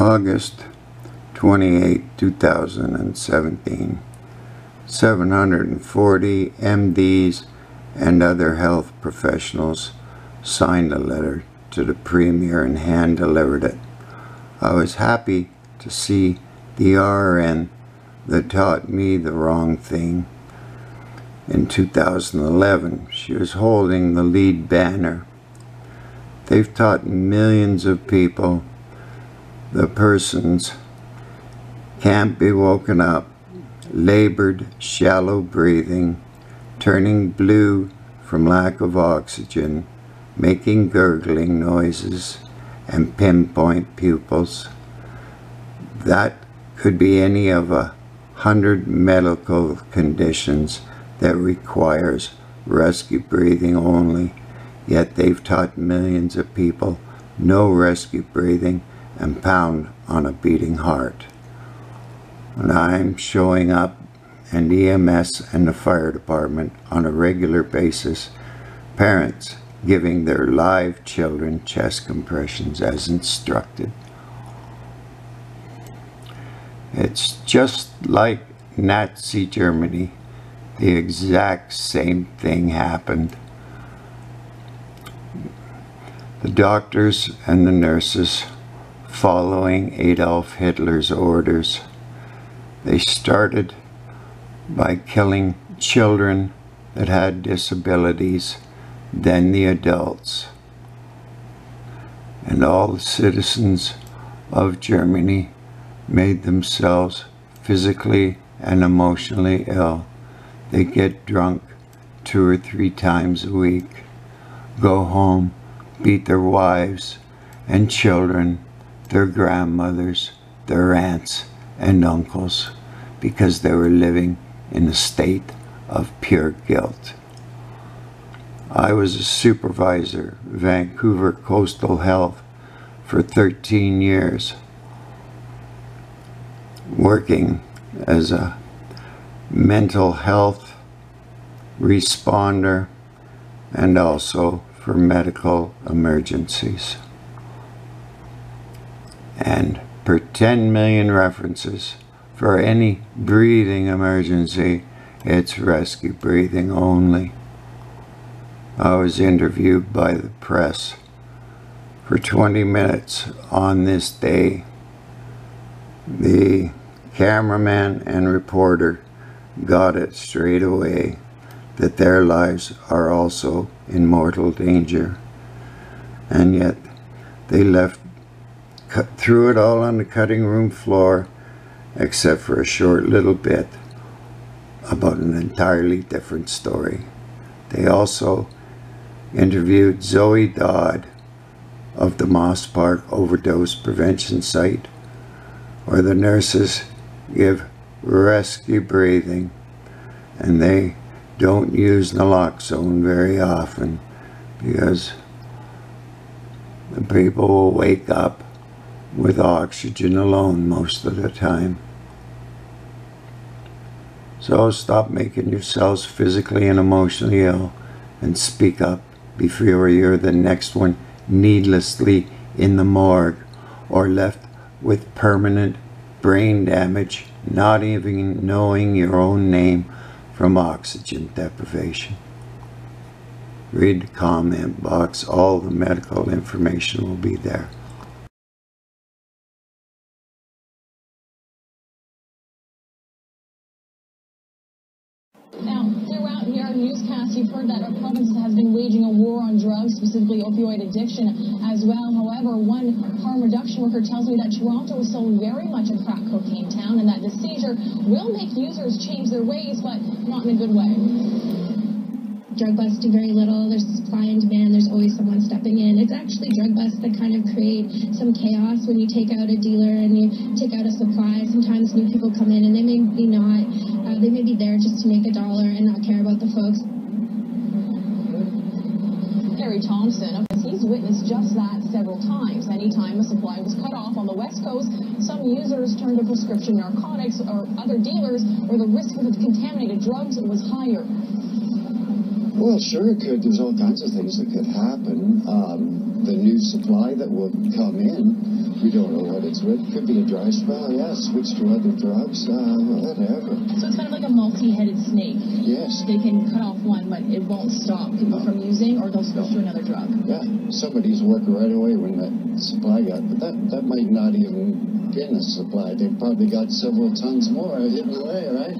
August 28, 2017. 740 MDs and other health professionals signed a letter to the Premier and hand-delivered it. I was happy to see the RN that taught me the wrong thing. In 2011, she was holding the lead banner. They've taught millions of people the persons can't be woken up, labored, shallow breathing, turning blue from lack of oxygen, making gurgling noises, and pinpoint pupils. That could be any of 100 medical conditions that requires rescue breathing only, yet they've taught millions of people no rescue breathing and pound on a beating heart. And I'm showing up, and EMS and the fire department on a regular basis, parents giving their live children chest compressions as instructed. It's just like Nazi Germany. The exact same thing happened. The doctors and the nurses following Adolf Hitler's orders. They started by killing children that had disabilities, then the adults. And all the citizens of Germany made themselves physically and emotionally ill. They get drunk 2 or 3 times a week, go home, beat their wives and children, their grandmothers, their aunts and uncles, because they were living in a state of pure guilt. I was a supervisor, Vancouver Coastal Health, for 13 years, working as a mental health responder and also for medical emergencies. And per 10 million references for any breathing emergency, it's rescue breathing only. I was interviewed by the press for 20 minutes on this day. The cameraman and reporter got it straight away that their lives are also in mortal danger, and yet they threw it all on the cutting room floor except for a short little bit about an entirely different story. They also interviewed Zoe Dodd of the Moss Park overdose prevention site, where the nurses give rescue breathing and they don't use naloxone very often because the people will wake up with oxygen alone most of the time. So stop making yourselves physically and emotionally ill and speak up before you're the next one needlessly in the morgue or left with permanent brain damage, not even knowing your own name from oxygen deprivation. Read the comment box. All the medical information will be there. Now, throughout your newscast, you've heard that our province has been waging a war on drugs, specifically opioid addiction as well. However, one harm reduction worker tells me that Toronto is still very much a crack cocaine town and that the seizure will make users change their ways, but not in a good way. Drug busts do very little. There's supply and demand. There's always someone stepping in. It's actually drug busts that kind of create some chaos when you take out a dealer and you take out a supply. Sometimes new people come in and they may be not. They may be there just to make $1 and not care about the folks. Harry Thompson, he's witnessed just that several times. Anytime a supply was cut off on the West Coast, some users turned to prescription narcotics or other dealers where the risk of contaminated drugs was higher. Well, sure it could. There's all kinds of things that could happen. The new supply that will come in, we don't know what it's with. Could be a dry spell, yeah, switch to other drugs, whatever. So it's kind of like a multi-headed snake. Yes. They can cut off one, but it won't stop people from using, or they'll switch to another drug. Yeah, somebody's working right away when that supply got, but that might not even been a supply. They've probably got several tons more hidden away, right?